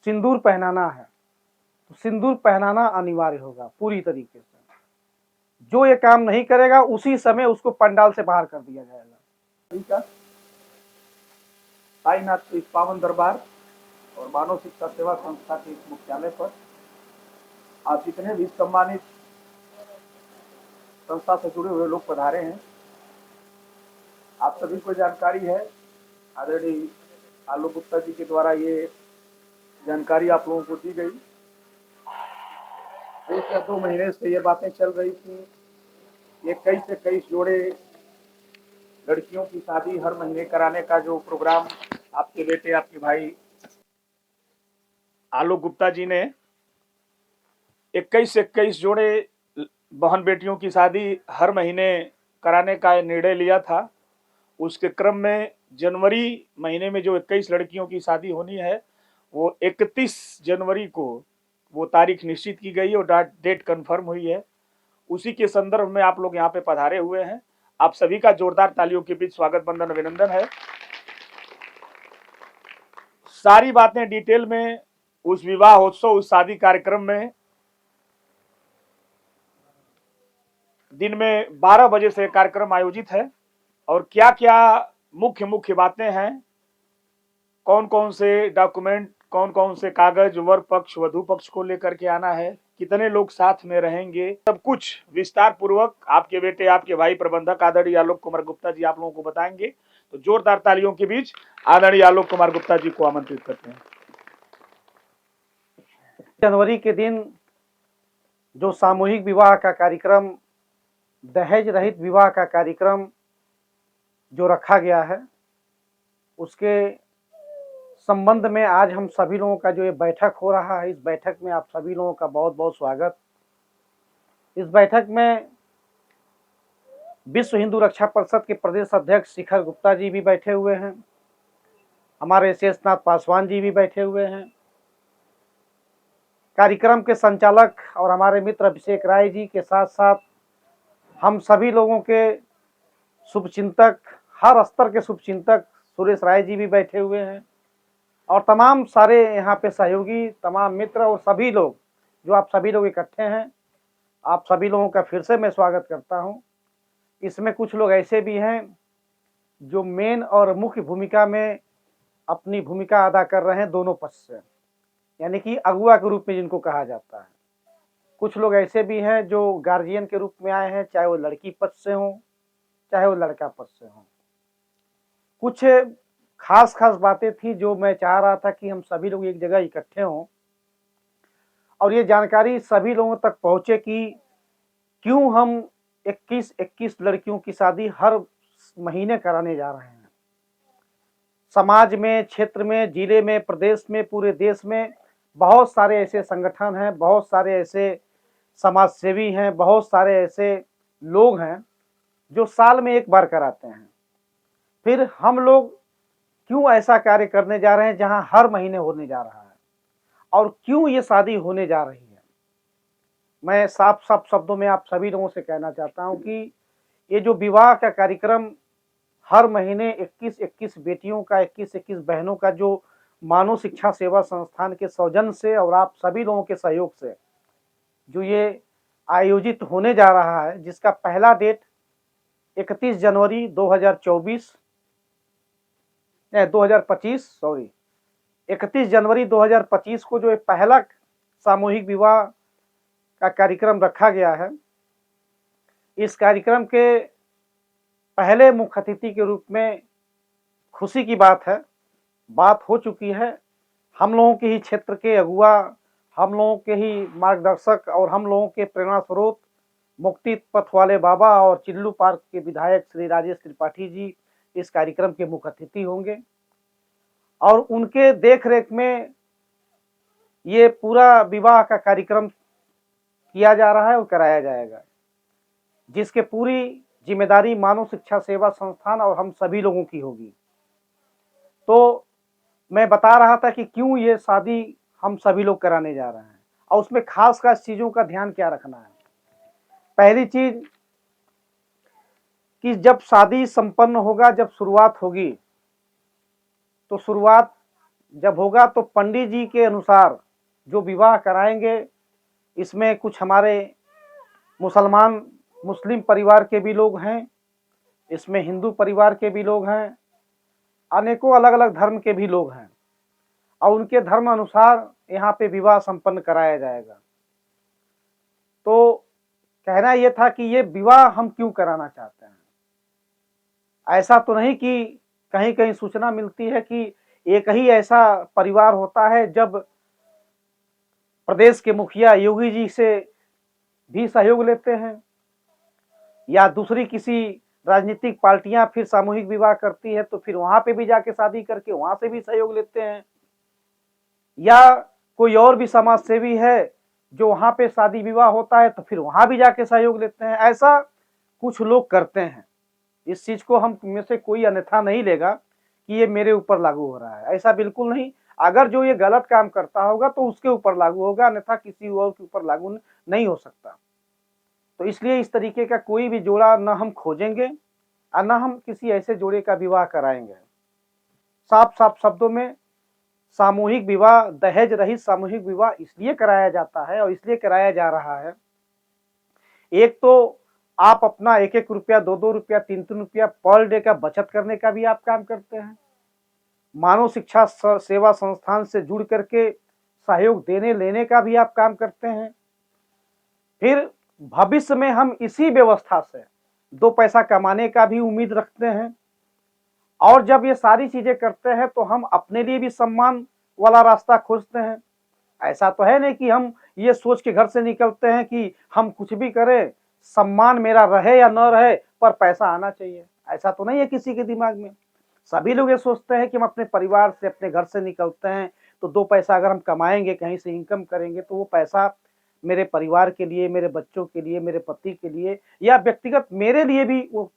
सिंदूर पहनाना है तो सिंदूर पहनाना अनिवार्य होगा पूरी तरीके से। जो ये काम नहीं करेगा उसी समय उसको पंडाल से बाहर कर दिया जाएगा। ठीक है, साईनाथ के इस पावन दरबार और मानव शिक्षा सेवा संस्था के इस मुख्यालय पर आज जितने भी सम्मानित संस्था से जुड़े हुए लोग पधारे हैं, आप सभी को जानकारी है, आदरणीय आलोक गुप्ता जी के द्वारा ये जानकारी आप लोगों को दी गई। 1 या 2 महीने से ये बातें चल रही थी, ये 21 जोड़े लड़कियों की शादी हर महीने कराने का जो प्रोग्राम आपके बेटे, आपके भाई आलोक गुप्ता जी ने 21 जोड़े बहन बेटियों की शादी हर महीने कराने का निर्णय लिया था। उसके क्रम में जनवरी महीने में जो 21 लड़कियों की शादी होनी है वो 31 जनवरी को वो तारीख निश्चित की गई और डेट कंफर्म हुई है। उसी के संदर्भ में आप लोग यहाँ पे पधारे हुए हैं। आप सभी का जोरदार तालियों के बीच स्वागत, वंदन, अभिनंदन है। सारी बातें डिटेल में उस विवाह उत्सव, उस शादी कार्यक्रम में दिन में 12 बजे से कार्यक्रम आयोजित है और क्या क्या मुख्य बातें हैं, कौन कौन से डॉक्यूमेंट, कौन कौन से कागज वर पक्ष वधु पक्ष को लेकर के आना है, कितने लोग साथ में रहेंगे, सब कुछ विस्तार पूर्वक आपके बेटे, आपके भाई प्रबंधक आदरणीय आलोक कुमार गुप्ता जी आप लोगों को बताएंगे। तो जोरदार तालियों के बीच आदरणीय आलोक कुमार गुप्ता जी को आमंत्रित करते हैं। जनवरी के दिन जो सामूहिक विवाह का कार्यक्रम, दहेज रहित विवाह का कार्यक्रम जो रखा गया है, उसके संबंध में आज हम सभी लोगों का जो ये बैठक हो रहा है, इस बैठक में आप सभी लोगों का बहुत बहुत स्वागत। इस बैठक में विश्व हिंदू रक्षा परिषद के प्रदेश अध्यक्ष शिखर गुप्ता जी भी बैठे हुए हैं, हमारे शेषनाथ पासवान जी भी बैठे हुए हैं, कार्यक्रम के संचालक और हमारे मित्र अभिषेक राय जी के साथ साथ हम सभी लोगों के शुभचिंतक, हर स्तर के शुभचिंतक सुरेश राय जी भी बैठे हुए हैं और तमाम सारे यहाँ पे सहयोगी, तमाम मित्र और सभी लोग जो आप सभी लोग इकट्ठे हैं, आप सभी लोगों का फिर से मैं स्वागत करता हूँ। इसमें कुछ लोग ऐसे भी हैं जो मेन और मुख्य भूमिका में अपनी भूमिका अदा कर रहे हैं दोनों पक्ष से, यानी कि अगुआ के रूप में जिनको कहा जाता है। कुछ लोग ऐसे भी हैं जो गार्जियन के रूप में आए हैं, चाहे वो लड़की पक्ष से हों चाहे वो लड़का पक्ष से हों। कुछ खास बातें थी जो मैं चाह रहा था कि हम सभी लोग एक जगह इकट्ठे हों और ये जानकारी सभी लोगों तक पहुंचे कि क्यों हम 21 लड़कियों की शादी हर महीने कराने जा रहे हैं। समाज में, क्षेत्र में, जिले में, प्रदेश में, पूरे देश में बहुत सारे ऐसे संगठन हैं, बहुत सारे ऐसे समाज सेवी हैं, बहुत सारे ऐसे लोग हैं जो साल में एक बार कराते हैं। फिर हम लोग क्यों ऐसा कार्य करने जा रहे हैं जहां हर महीने होने जा रहा है, और क्यों ये शादी होने जा रही है। मैं साफ शब्दों में आप सभी लोगों से कहना चाहता हूं कि ये जो विवाह का कार्यक्रम हर महीने 21 बेटियों का, 21 बहनों का जो मानव शिक्षा सेवा संस्थान के सौजन्य से और आप सभी लोगों के सहयोग से जो ये आयोजित होने जा रहा है, जिसका पहला डेट 31 जनवरी 2025 को जो पहला सामूहिक विवाह का कार्यक्रम रखा गया है, इस कार्यक्रम के पहले मुख्य अतिथि के रूप में खुशी की बात है, बात हो चुकी है। हम लोगों के ही क्षेत्र के अगुआ, हम लोगों के ही मार्गदर्शक और हम लोगों के प्रेरणा स्रोत मुक्ति पथ वाले बाबा और चिल्लू पार्क के विधायक श्री राजेश त्रिपाठी जी इस कार्यक्रम के मुख्य अतिथि होंगे और उनके देखरेख में ये पूरा विवाह का कार्यक्रम किया जा रहा है और कराया जाएगा, जिसके पूरी जिम्मेदारी मानव शिक्षा सेवा संस्थान और हम सभी लोगों की होगी। तो मैं बता रहा था कि क्यों ये शादी हम सभी लोग कराने जा रहे हैं और उसमें खास चीजों का ध्यान क्या रखना है। पहली चीज कि जब शादी संपन्न होगा, जब शुरुआत होगी, तो शुरुआत जब होगा तो पंडित जी के अनुसार जो विवाह कराएंगे, इसमें कुछ हमारे मुस्लिम परिवार के भी लोग हैं, इसमें हिंदू परिवार के भी लोग हैं, अनेकों अलग अलग धर्म के भी लोग हैं, और उनके धर्म अनुसार यहाँ पे विवाह संपन्न कराया जाएगा। तो कहना ये था कि ये विवाह हम क्यों कराना चाहते हैं। ऐसा तो नहीं कि कहीं कहीं सूचना मिलती है कि एक ही ऐसा परिवार होता है जब प्रदेश के मुखिया योगी जी से भी सहयोग लेते हैं, या दूसरी किसी राजनीतिक पार्टियां फिर सामूहिक विवाह करती है तो फिर वहां पे भी जाके शादी करके वहां से भी सहयोग लेते हैं, या कोई और भी समाज सेवी है जो वहां पे शादी विवाह होता है तो फिर वहां भी जाके सहयोग लेते हैं। ऐसा कुछ लोग करते हैं। इस चीज को हम में से कोई अन्यथा नहीं लेगा कि ये मेरे ऊपर लागू हो रहा है, ऐसा बिल्कुल नहीं। अगर जो ये गलत काम करता होगा तो उसके ऊपर लागू होगा, अन्यथा किसी और के ऊपर लागू नहीं हो सकता। तो इसलिए इस तरीके का कोई भी जोड़ा न हम खोजेंगे और न हम किसी ऐसे जोड़े का विवाह कराएंगे। साफ साफ शब्दों में सामूहिक विवाह, दहेज रहित सामूहिक विवाह इसलिए कराया जाता है और इसलिए कराया जा रहा है, एक तो आप अपना 1-1 रुपया, 2-2 रुपया, 3-3 रुपया पर डे का बचत करने का भी आप काम करते हैं, मानव शिक्षा सेवा संस्थान से जुड़ करके सहयोग देने लेने का भी आप काम करते हैं। फिर भविष्य में हम इसी व्यवस्था से 2 पैसा कमाने का भी उम्मीद रखते हैं, और जब ये सारी चीजें करते हैं तो हम अपने लिए भी सम्मान वाला रास्ता खोजते हैं। ऐसा तो है नहीं कि हम ये सोच के घर से निकलते हैं कि हम कुछ भी करें, सम्मान मेरा रहे या न रहे पर पैसा आना चाहिए, ऐसा तो नहीं है किसी के दिमाग में। सभी लोग ये सोचते हैं कि हम अपने परिवार से, अपने घर से निकलते हैं तो 2 पैसा अगर हम कमाएंगे, कहीं से इनकम करेंगे तो वो पैसा मेरे परिवार के लिए, मेरे बच्चों के लिए, मेरे पति के लिए, या व्यक्तिगत मेरे लिए भी वो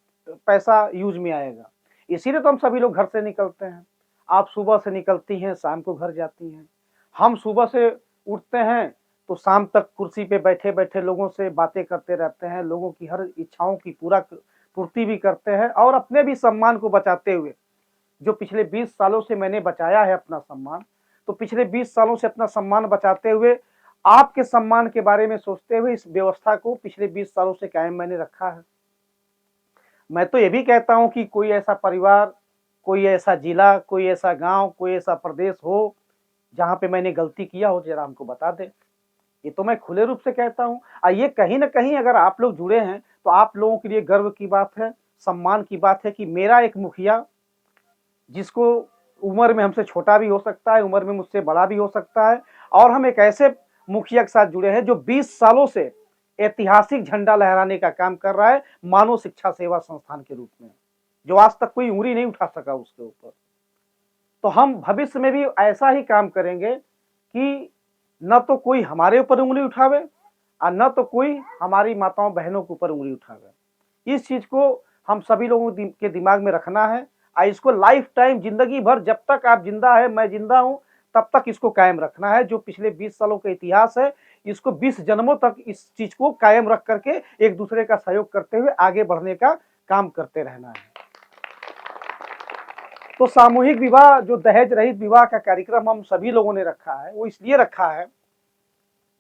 पैसा यूज में आएगा। इसीलिए तो हम सभी लोग घर से निकलते हैं। आप सुबह से निकलती हैं, शाम को घर जाती हैं। हम सुबह से उठते हैं तो शाम तक कुर्सी पे बैठे बैठे लोगों से बातें करते रहते हैं, लोगों की हर इच्छाओं की पूर्ति भी करते हैं, और अपने भी सम्मान को बचाते हुए, जो पिछले 20 सालों से मैंने बचाया है अपना सम्मान, तो पिछले 20 सालों से अपना सम्मान बचाते हुए आपके सम्मान के बारे में सोचते हुए इस व्यवस्था को पिछले 20 सालों से कायम मैंने रखा है। मैं तो ये भी कहता हूं कि कोई ऐसा परिवार, कोई ऐसा जिला, कोई ऐसा गांव, कोई ऐसा प्रदेश हो जहां पे मैंने गलती किया हो, जरा हमको बता दे। ये तो मैं खुले रूप से कहता हूं। ये कहीं ना कहीं अगर आप लोग जुड़े हैं तो आप लोगों के लिए गर्व की बात है, सम्मान की बात है कि मेरा एक मुखिया, जिसको उम्र में हमसे छोटा भी हो सकता है, उम्र में मुझसे बड़ा भी हो सकता है, और हम एक ऐसे मुखिया के साथ जुड़े हैं जो 20 सालों से ऐतिहासिक झंडा लहराने का काम कर रहा है मानव शिक्षा सेवा संस्थान के रूप में, जो आज तक कोई उंगली नहीं उठा सका उसके ऊपर। तो हम भविष्य में भी ऐसा ही काम करेंगे कि न तो कोई हमारे ऊपर उंगली उठावे और न तो कोई हमारी माताओं बहनों के ऊपर उंगली उठावे। इस चीज को हम सभी लोगों के दिमाग में रखना है, और इसको लाइफ टाइम, जिंदगी भर, जब तक आप जिंदा है, मैं जिंदा हूं, तब तक इसको कायम रखना है। जो पिछले 20 सालों का इतिहास है, इसको 20 जन्मों तक इस चीज को कायम रख करके एक दूसरे का सहयोग करते हुए आगे बढ़ने का काम करते रहना है। तो सामूहिक विवाह, जो दहेज रहित विवाह का कार्यक्रम हम सभी लोगों ने रखा है, वो इसलिए रखा है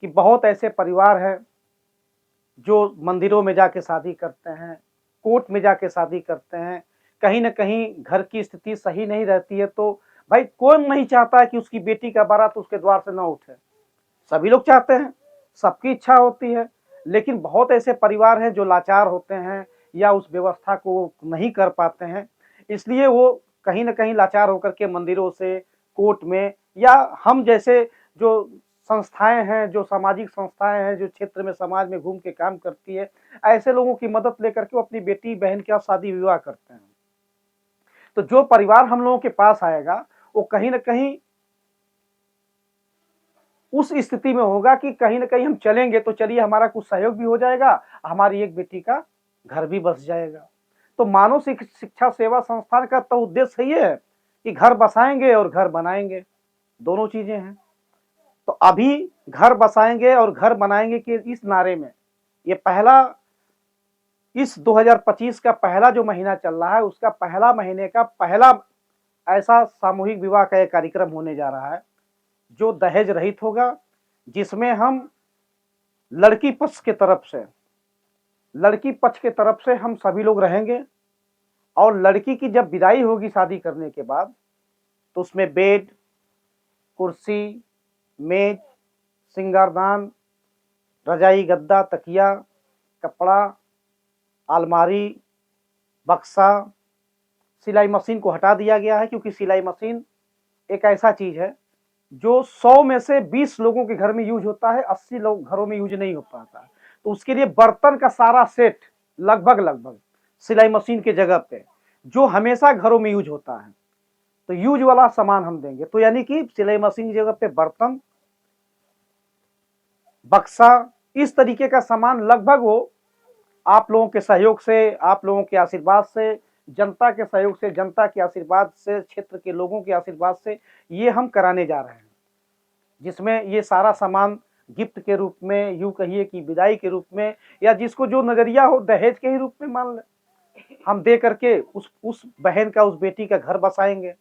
कि बहुत ऐसे परिवार हैं जो मंदिरों में जाके शादी करते हैं, कोर्ट में जाके शादी करते हैं, कहीं ना कहीं घर की स्थिति सही नहीं रहती है, तो भाई कौन नहीं चाहता है कि उसकी बेटी का बारात उसके द्वार से ना उठे। सभी लोग चाहते हैं, सबकी इच्छा होती है, लेकिन बहुत ऐसे परिवार हैं जो लाचार होते हैं या उस व्यवस्था को नहीं कर पाते हैं, इसलिए वो कहीं ना कहीं लाचार होकर के मंदिरों से, कोर्ट में, या हम जैसे जो संस्थाएं हैं, जो सामाजिक संस्थाएं हैं, जो क्षेत्र में समाज में घूम के काम करती है, ऐसे लोगों की मदद लेकर के वो अपनी बेटी बहन का शादी विवाह करते हैं। तो जो परिवार हम लोगों के पास आएगा वो कहीं ना कहीं उस स्थिति में होगा कि कहीं ना कहीं हम चलेंगे तो चलिए हमारा कुछ सहयोग भी हो जाएगा, हमारी एक बेटी का घर भी बस जाएगा। तो मानव शिक्षा सेवा संस्थान का तो उद्देश्य ये है कि घर बसाएंगे और घर बनाएंगे, दोनों चीजें हैं। तो अभी घर बसाएंगे और घर बनाएंगे के इस नारे में ये पहला, इस 2025 का पहला जो महीना चल रहा है, उसका पहला महीने का पहला ऐसा सामूहिक विवाह का एक कार्यक्रम होने जा रहा है जो दहेज रहित होगा, जिसमें हम लड़की पक्ष के तरफ से हम सभी लोग रहेंगे और लड़की की जब विदाई होगी शादी करने के बाद, तो उसमें बेड, कुर्सी, मेज, सिंगारदान, रजाई, गद्दा, तकिया, कपड़ा, अलमारी, बक्सा, सिलाई मशीन को हटा दिया गया है, क्योंकि सिलाई मशीन एक ऐसा चीज है जो 100 में से 20 लोगों के घर में यूज होता है, 80 लोग घरों में यूज नहीं हो पाता है। तो उसके लिए बर्तन का सारा सेट लगभग सिलाई मशीन के जगह पे, जो हमेशा घरों में यूज होता है, तो यूज वाला सामान हम देंगे। तो यानी कि सिलाई मशीन की जगह पे बर्तन, बक्सा, इस तरीके का सामान लगभग वो आप लोगों के सहयोग से, आप लोगों के आशीर्वाद से, जनता के सहयोग से, जनता के आशीर्वाद से, क्षेत्र के लोगों के आशीर्वाद से ये हम कराने जा रहे हैं, जिसमें ये सारा सामान गिफ्ट के रूप में, यूं कहिए कि विदाई के रूप में, या जिसको जो नजरिया हो दहेज के ही रूप में मान ले, हम दे करके उस बहन का, उस बेटी का घर बसाएंगे।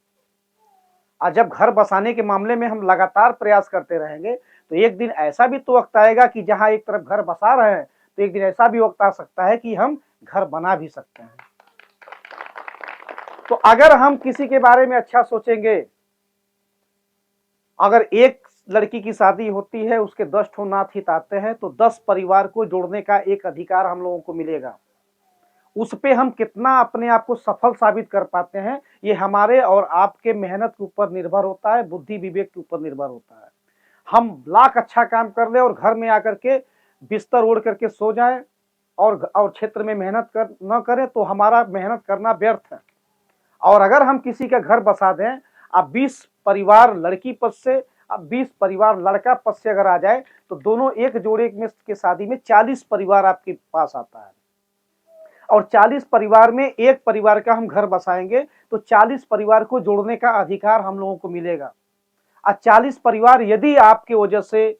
और जब घर बसाने के मामले में हम लगातार प्रयास करते रहेंगे, तो एक दिन ऐसा भी तो वक्त आएगा कि जहां एक तरफ घर बसा रहे हैं, तो एक दिन ऐसा भी वक्त आ सकता है कि हम घर बना भी सकते हैं। तो अगर हम किसी के बारे में अच्छा सोचेंगे, अगर एक लड़की की शादी होती है, उसके 10 ठो नाथ हित आते हैं, तो 10 परिवार को जोड़ने का एक अधिकार हम लोगों को मिलेगा। उस पे हम कितना अपने आप को सफल साबित कर पाते हैं, ये हमारे और आपके मेहनत के ऊपर निर्भर होता है, बुद्धि विवेक के ऊपर निर्भर होता है। हम लाख अच्छा काम कर ले और घर में आकर के बिस्तर ओढ़ करके सो जाए और क्षेत्र में मेहनत न करें, तो हमारा मेहनत करना व्यर्थ है। और अगर हम किसी का घर बसा दें, अब 20 परिवार लड़की पक्ष से, अब 20 परिवार लड़का पक्ष से अगर आ जाए, तो दोनों एक जोड़े में के शादी में 40 परिवार आपके पास आता है। और 40 परिवार में एक परिवार का हम घर बसाएंगे, तो 40 परिवार को जोड़ने का अधिकार हम लोगों को मिलेगा। और 40 परिवार यदि आपके वजह से,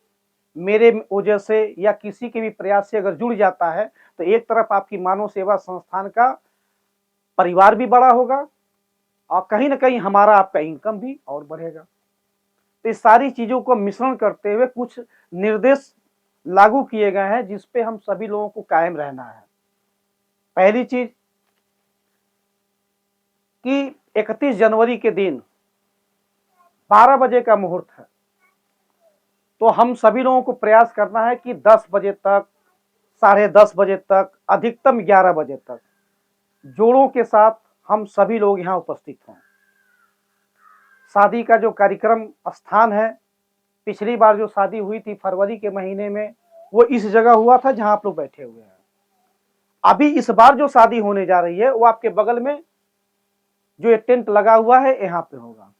मेरे वजह से, या किसी के भी प्रयास से अगर जुड़ जाता है, तो एक तरफ आपकी मानव सेवा संस्थान का परिवार भी बड़ा होगा और कहीं ना कहीं हमारा आपका इनकम भी और बढ़ेगा। तो इस सारी चीजों को मिश्रण करते हुए कुछ निर्देश लागू किए गए हैं, जिसपे हम सभी लोगों को कायम रहना है। पहली चीज कि 31 जनवरी के दिन 12 बजे का मुहूर्त है, तो हम सभी लोगों को प्रयास करना है कि 10 बजे तक, 10:30 बजे तक, अधिकतम 11 बजे तक जोड़ों के साथ हम सभी लोग यहाँ उपस्थित हों। शादी का जो कार्यक्रम स्थान है, पिछली बार जो शादी हुई थी फरवरी के महीने में, वो इस जगह हुआ था जहां आप लोग बैठे हुए हैं। अभी इस बार जो शादी होने जा रही है, वो आपके बगल में जो ये टेंट लगा हुआ है, यहाँ पे होगा।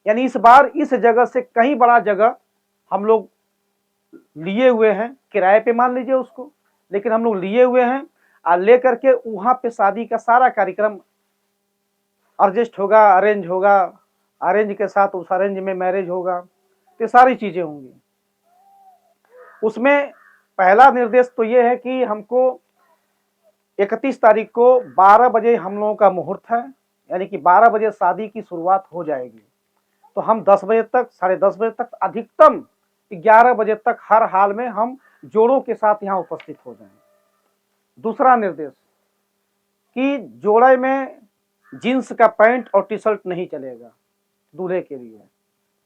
यानी इस बार इस जगह से कहीं बड़ा जगह हम लोग लिए हुए हैं, किराए पे मान लीजिए उसको, लेकिन हम लोग लिए हुए हैं और लेकर के वहां पे शादी का सारा कार्यक्रम एडजस्ट होगा, अरेंज होगा, अरेंज के साथ उस अरेंज में मैरिज होगा, तो सारी चीजें होंगी। उसमें पहला निर्देश तो ये है कि हमको 31 तारीख को 12 बजे हम लोगों का मुहूर्त है, यानी कि 12 बजे शादी की शुरुआत हो जाएगी। तो हम 10 बजे तक, 10:30 बजे तक, अधिकतम 11 बजे तक हर हाल में हम जोड़ों के साथ यहाँ उपस्थित हो जाएं। दूसरा निर्देश कि जोड़े में जींस का पैंट और टी शर्ट नहीं चलेगा दूल्हे के लिए।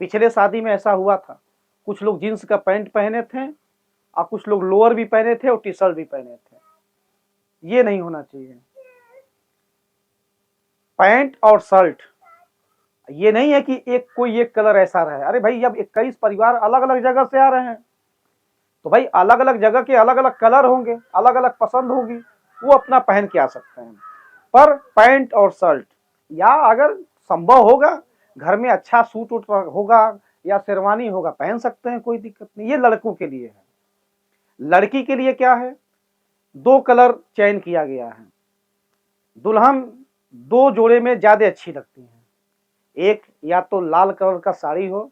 पिछले शादी में ऐसा हुआ था, कुछ लोग जींस का पैंट पहने थे और कुछ लोग लोअर भी पहने थे और टी शर्ट भी पहने थे। ये नहीं होना चाहिए। पैंट और शर्ट, ये नहीं है कि कोई एक कलर ऐसा रहे। अरे भाई, अब 21 परिवार अलग अलग जगह से आ रहे हैं, तो भाई अलग अलग जगह के अलग अलग कलर होंगे, अलग अलग पसंद होगी, वो अपना पहन के आ सकते हैं। पर पैंट और शर्ट, या अगर संभव होगा घर में अच्छा सूट उट होगा या शेरवानी होगा, पहन सकते हैं, कोई दिक्कत नहीं। ये लड़कों के लिए है। लड़की के लिए क्या है, 2 कलर चयन किया गया है। दुल्हन 2 जोड़े में ज्यादा अच्छी लगती है। एक या तो लाल कलर का साड़ी हो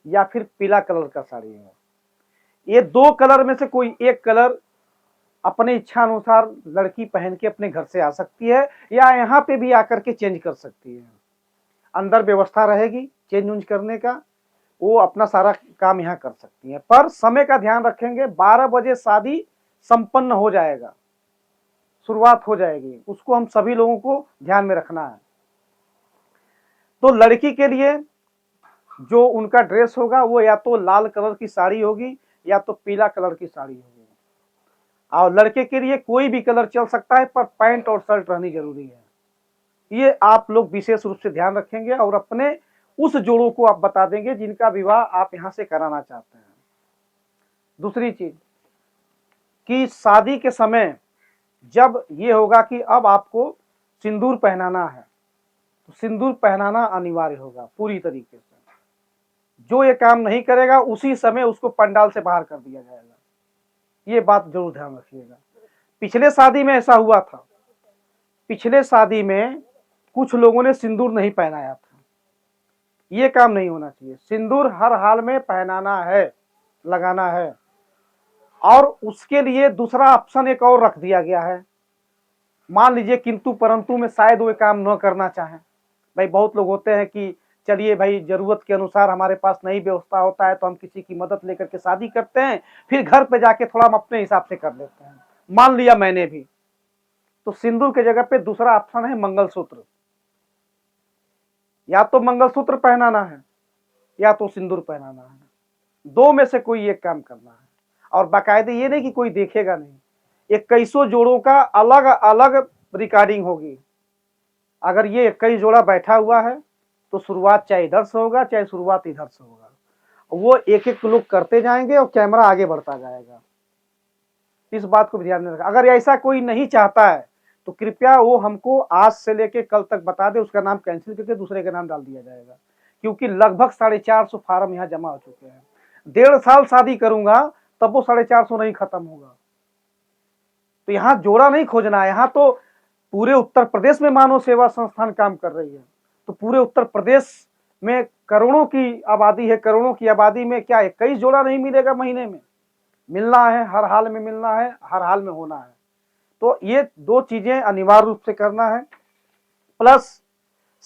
या फिर पीला कलर का साड़ी हो। ये 2 कलर में से कोई एक कलर अपने इच्छा अनुसार लड़की पहन के अपने घर से आ सकती है, या यहाँ पे भी आकर के चेंज कर सकती है। अंदर व्यवस्था रहेगी चेंज उंज करने का, वो अपना सारा काम यहाँ कर सकती हैं। पर समय का ध्यान रखेंगे, 12 बजे शादी संपन्न हो जाएगा, शुरुआत हो जाएगी, उसको हम सभी लोगों को ध्यान में रखना है। तो लड़की के लिए जो उनका ड्रेस होगा वो या तो लाल कलर की साड़ी होगी या तो पीला कलर की साड़ी होगी, और लड़के के लिए कोई भी कलर चल सकता है, पर पैंट और शर्ट रहनी जरूरी है। ये आप लोग विशेष रूप से ध्यान रखेंगे और अपने उस जोड़ों को आप बता देंगे जिनका विवाह आप यहां से कराना चाहते हैं। दूसरी चीज कि शादी के समय जब ये होगा कि अब आपको सिंदूर पहनाना है, तो सिंदूर पहनाना अनिवार्य होगा पूरी तरीके से। जो ये काम नहीं करेगा उसी समय उसको पंडाल से बाहर कर दिया जाएगा, ये बात जरूर ध्यान रखिएगा। पिछले शादी में ऐसा हुआ था, पिछले शादी में कुछ लोगों ने सिंदूर नहीं पहनाया था, ये काम नहीं होना चाहिए। सिंदूर हर हाल में पहनाना है, लगाना है। और उसके लिए दूसरा ऑप्शन एक और रख दिया गया है, मान लीजिए किंतु परंतु में शायद वो काम न करना चाहें। भाई बहुत लोग होते हैं कि चलिए भाई जरूरत के अनुसार हमारे पास नई व्यवस्था होता है तो हम किसी की मदद लेकर के शादी करते हैं, फिर घर पे जाके थोड़ा हम अपने हिसाब से कर लेते हैं। मान लिया मैंने भी, तो सिंदूर के जगह पे दूसरा ऑप्शन है मंगलसूत्र। या तो मंगलसूत्र पहनाना है या तो सिंदूर पहनाना है, दो में से कोई एक काम करना है। और बाकायदे ये नहीं कि कोई देखेगा नहीं, 21 जोड़ों का अलग अलग रिकॉर्डिंग होगी। अगर ये 21 जोड़ा बैठा हुआ है तो शुरुआत चाहे इधर से होगा चाहे शुरुआत इधर से होगा, वो एक एक लोग करते जाएंगे और कैमरा आगे बढ़ता जाएगा। इस बात को भी ध्यान में रखा। अगर ऐसा कोई नहीं चाहता है तो कृपया वो हमको आज से लेके कल तक बता दे, उसका नाम कैंसिल करके दूसरे का नाम डाल दिया जाएगा। क्योंकि लगभग 450 फार्म यहाँ जमा हो चुके हैं। 1.5 साल शादी करूंगा तब वो 450 नहीं खत्म होगा। तो यहाँ जोड़ा नहीं खोजना है, यहाँ तो पूरे उत्तर प्रदेश में मानव सेवा संस्थान काम कर रही है। तो पूरे उत्तर प्रदेश में करोड़ों की आबादी है, करोड़ों की आबादी में क्या 21 जोड़ा नहीं मिलेगा महीने में? मिलना है, हर हाल में मिलना है, हर हाल में होना है। तो ये दो चीजें अनिवार्य रूप से करना है। प्लस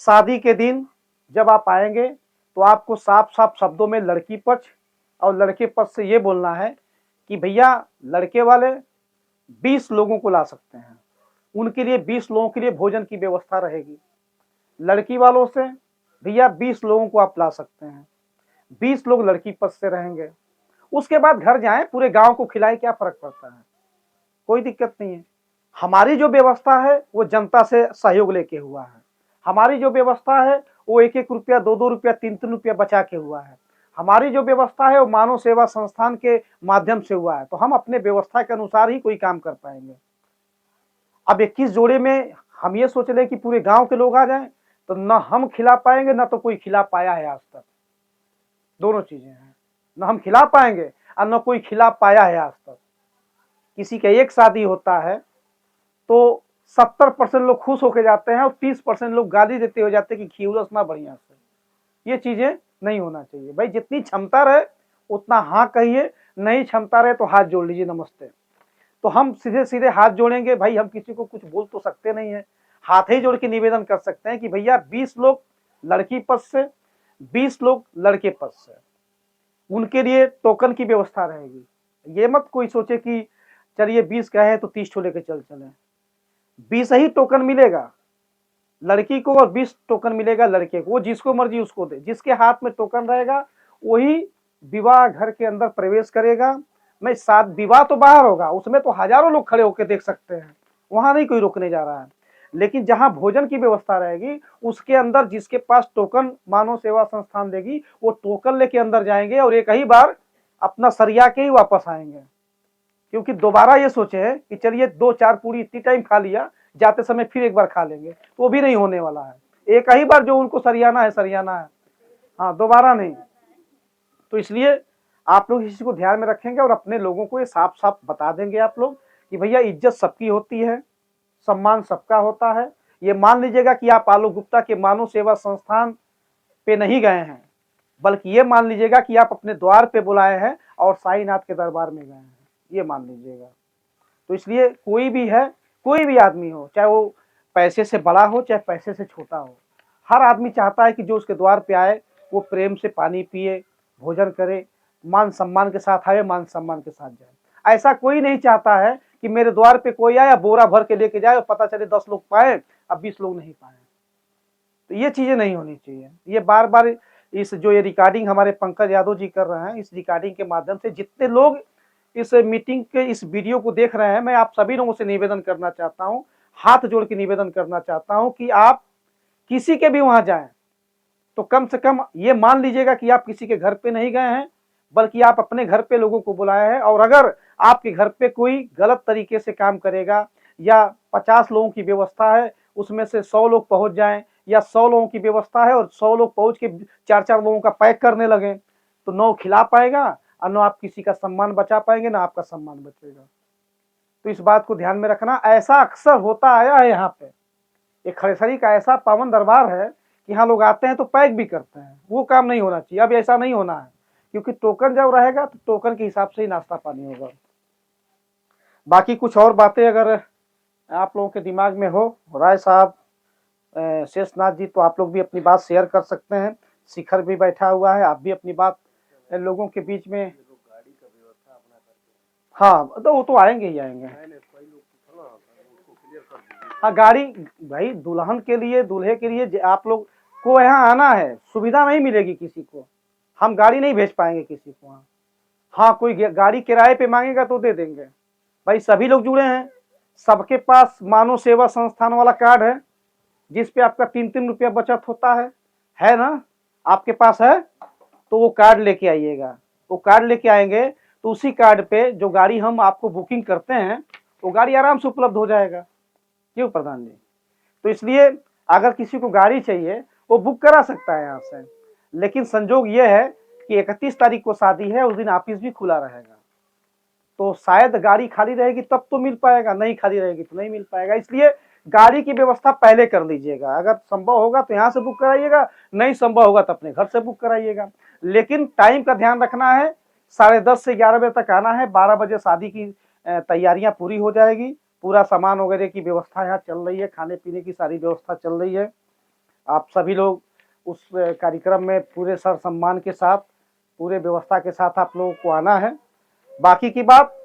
शादी के दिन जब आप आएंगे तो आपको साफ साफ शब्दों में लड़की पक्ष और लड़के पक्ष से ये बोलना है कि भैया लड़के वाले 20 लोगों को ला सकते हैं, उनके लिए 20 लोगों के लिए भोजन की व्यवस्था रहेगी। लड़की वालों से भैया 20 लोगों को आप ला सकते हैं, 20 लोग लड़की पक्ष से रहेंगे। उसके बाद घर जाएं, पूरे गांव को खिलाएं, क्या फर्क पड़ता है, कोई दिक्कत नहीं है। हमारी जो व्यवस्था है वो जनता से सहयोग लेके हुआ है। हमारी जो व्यवस्था है वो 1-1 रुपया, 2-2 रुपया, 3-3 रुपया बचा के हुआ है। हमारी जो व्यवस्था है वो मानव सेवा संस्थान के माध्यम से हुआ है। तो हम अपने व्यवस्था के अनुसार ही कोई काम कर पाएंगे। अब 21 जोड़े में हम ये सोच लें कि पूरे गांव के लोग आ जाएं तो न हम खिला पाएंगे न तो कोई खिला पाया है आज तक। दोनों चीजें हैं, न हम खिला पाएंगे और न कोई खिला पाया है आज तक। किसी का एक शादी होता है तो 70% लोग खुश होकर जाते हैं और 30% लोग गाली देते हो जाते हैं कि खिलौस ना बढ़िया से। ये चीजें नहीं होना चाहिए। भाई जितनी क्षमता रहे उतना हाँ कहिए, नहीं क्षमता रहे तो हाथ जोड़ लीजिए, नमस्ते। तो हम सीधे सीधे हाथ जोड़ेंगे। भाई हम किसी को कुछ बोल तो सकते नहीं है, हाथ ही जोड़ के निवेदन कर सकते हैं कि भैया 20 लोग लड़की पक्ष से, 20 लोग लड़के पक्ष से, उनके लिए टोकन की व्यवस्था रहेगी। ये मत कोई सोचे कि चलिए 20 का है तो 30 ठो लेके चले। 20 ही टोकन मिलेगा लड़की को और 20 टोकन मिलेगा लड़के को। वो जिसको मर्जी उसको दे, जिसके हाथ में टोकन रहेगा वही विवाह घर के अंदर प्रवेश करेगा। मैं साथ विवाह तो बाहर होगा, उसमें तो हजारों लोग खड़े होकर देख सकते हैं, वहां नहीं कोई रोकने जा रहा है। लेकिन जहां भोजन की व्यवस्था रहेगी उसके अंदर जिसके पास टोकन मानव सेवा संस्थान देगी वो टोकन लेके अंदर जाएंगे और एक ही बार अपना सरिया के ही वापस आएंगे। क्योंकि दोबारा ये सोचे कि चलिए 2-4 पूरी इतनी टाइम खा लिया, जाते समय फिर एक बार खा लेंगे, तो वो भी नहीं होने वाला है। एक ही बार जो उनको सरियाना है सरियाना है, हाँ दोबारा नहीं। तो इसलिए आप लोग इस चीज को ध्यान में रखेंगे और अपने लोगों को ये साफ साफ बता देंगे आप लोग कि भैया इज्जत सबकी होती है, सम्मान सबका होता है। ये मान लीजिएगा कि आप आलोक गुप्ता के मानव सेवा संस्थान पे नहीं गए हैं, बल्कि ये मान लीजिएगा कि आप अपने द्वार पे बुलाए हैं और साईनाथ के दरबार में गए हैं, ये मान लीजिएगा। तो इसलिए कोई भी है, कोई भी आदमी हो, चाहे वो पैसे से बड़ा हो चाहे पैसे से छोटा हो, हर आदमी चाहता है कि जो उसके द्वार पे आए वो प्रेम से पानी पिए, भोजन करे, मान सम्मान के साथ आए, मान सम्मान के साथ जाए। ऐसा कोई नहीं चाहता है कि मेरे द्वार पे कोई आया बोरा भर के लेके जाए और पता चले 10 लोग पाए अब 20 लोग नहीं पाए। तो ये चीजें नहीं होनी चाहिए। ये बार बार इस जो ये रिकॉर्डिंग हमारे पंकज यादव जी कर रहे हैं, इस रिकॉर्डिंग के माध्यम से जितने लोग इस मीटिंग के इस वीडियो को देख रहे हैं, मैं आप सभी लोगों से निवेदन करना चाहता हूं, हाथ जोड़ के निवेदन करना चाहता हूं कि आप किसी के भी वहां जाएं तो कम से कम ये मान लीजिएगा कि आप किसी के घर पे नहीं गए हैं, बल्कि आप अपने घर पे लोगों को बुलाया है। और अगर आपके घर पे कोई गलत तरीके से काम करेगा या 50 लोगों की व्यवस्था है उसमें से 100 लोग पहुंच जाएं, या 100 लोगों की व्यवस्था है और 100 लोग पहुंच के 4-4 लोगों का पैक करने लगे, तो न खिला पाएगा और न आप किसी का सम्मान बचा पाएंगे, ना आपका सम्मान बचेगा। तो इस बात को ध्यान में रखना। ऐसा अक्सर होता आया है। यहाँ पे एक खड़ेसरी का ऐसा पावन दरबार है कि यहाँ लोग आते हैं तो पैक भी करते हैं। वो काम नहीं होना चाहिए। अब ऐसा नहीं होना है, क्योंकि टोकन जब रहेगा तो टोकन के हिसाब से ही नाश्ता पानी होगा। बाकी कुछ और बातें अगर आप लोगों के दिमाग में हो, राय साहब, शेषनाथ जी, तो आप लोग भी अपनी बात शेयर कर सकते हैं। शिखर भी बैठा हुआ है, आप भी अपनी बात लोगों के बीच में। हाँ, तो वो तो आएंगे ही आएंगे। हाँ, गाड़ी भाई दुल्हन के लिए, दूल्हे के लिए आप लोग को यहाँ आना है, सुविधा नहीं मिलेगी किसी को, हम गाड़ी नहीं भेज पाएंगे किसी को वहाँ। हाँ, कोई गाड़ी किराए पे मांगेगा तो दे देंगे। भाई सभी लोग जुड़े हैं, सबके पास मानव सेवा संस्थान वाला कार्ड है जिस पे आपका 3-3 रुपया बचत होता है ना? आपके पास है तो वो कार्ड लेके आइएगा। वो कार्ड लेके आएंगे तो उसी कार्ड पे जो गाड़ी हम आपको बुकिंग करते हैं वो गाड़ी आराम से उपलब्ध हो जाएगा। क्यों प्रधान जी? तो इसलिए अगर किसी को गाड़ी चाहिए वो बुक करा सकता है यहाँ से। लेकिन संजोग ये है कि 31 तारीख को शादी है, उस दिन ऑफिस भी खुला रहेगा, तो शायद गाड़ी खाली रहेगी तब तो मिल पाएगा, नहीं खाली रहेगी तो नहीं मिल पाएगा। इसलिए गाड़ी की व्यवस्था पहले कर लीजिएगा। अगर संभव होगा तो यहाँ से बुक कराइएगा, नहीं संभव होगा तो अपने घर से बुक कराइएगा। लेकिन टाइम का ध्यान रखना है, 10:30 से 11 बजे तक आना है। 12 बजे शादी की तैयारियां पूरी हो जाएगी। पूरा सामान वगैरह की व्यवस्था यहाँ चल रही है, खाने पीने की सारी व्यवस्था चल रही है। आप सभी लोग उस कार्यक्रम में पूरे सर सम्मान के साथ, पूरे व्यवस्था के साथ आप लोगों को आना है। बाकी की बात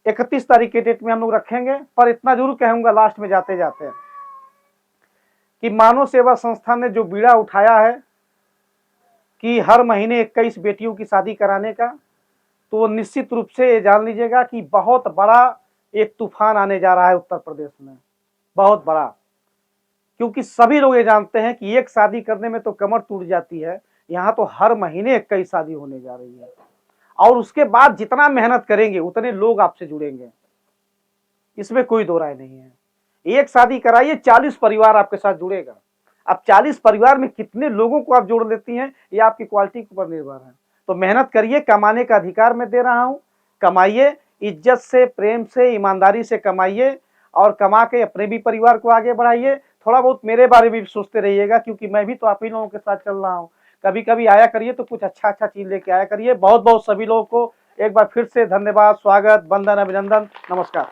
31 तारीख के डेट में हम लोग रखेंगे। पर इतना जरूर कहूंगा लास्ट में जाते जाते कि मानव सेवा संस्था ने जो बीड़ा उठाया है कि हर महीने 21 बेटियों की शादी कराने का, तो वो निश्चित रूप से ये जान लीजिएगा कि बहुत बड़ा एक तूफान आने जा रहा है उत्तर प्रदेश में, बहुत बड़ा। क्योंकि सभी लोग ये जानते हैं कि एक शादी करने में तो कमर टूट जाती है, यहाँ तो हर महीने 21 शादी होने जा रही है। और उसके बाद जितना मेहनत करेंगे उतने लोग आपसे जुड़ेंगे, इसमें कोई दो राय नहीं है। एक शादी कराइए, 40 परिवार आपके साथ जुड़ेगा। अब 40 परिवार में कितने लोगों को आप जोड़ लेती हैं ये आपकी क्वालिटी के ऊपर निर्भर है। तो मेहनत करिए, कमाने का अधिकार मैं दे रहा हूं, कमाइए, इज्जत से, प्रेम से, ईमानदारी से कमाइए और कमा के अपने भी परिवार को आगे बढ़ाइए। थोड़ा बहुत मेरे बारे में भी सोचते रहिएगा, क्योंकि मैं भी तो आप ही लोगों के साथ चल रहा हूँ। कभी कभी आया करिए तो कुछ अच्छा चीज लेके आया करिए। बहुत बहुत सभी लोगों को एक बार फिर से धन्यवाद, स्वागत, वंदन, अभिनंदन, नमस्कार।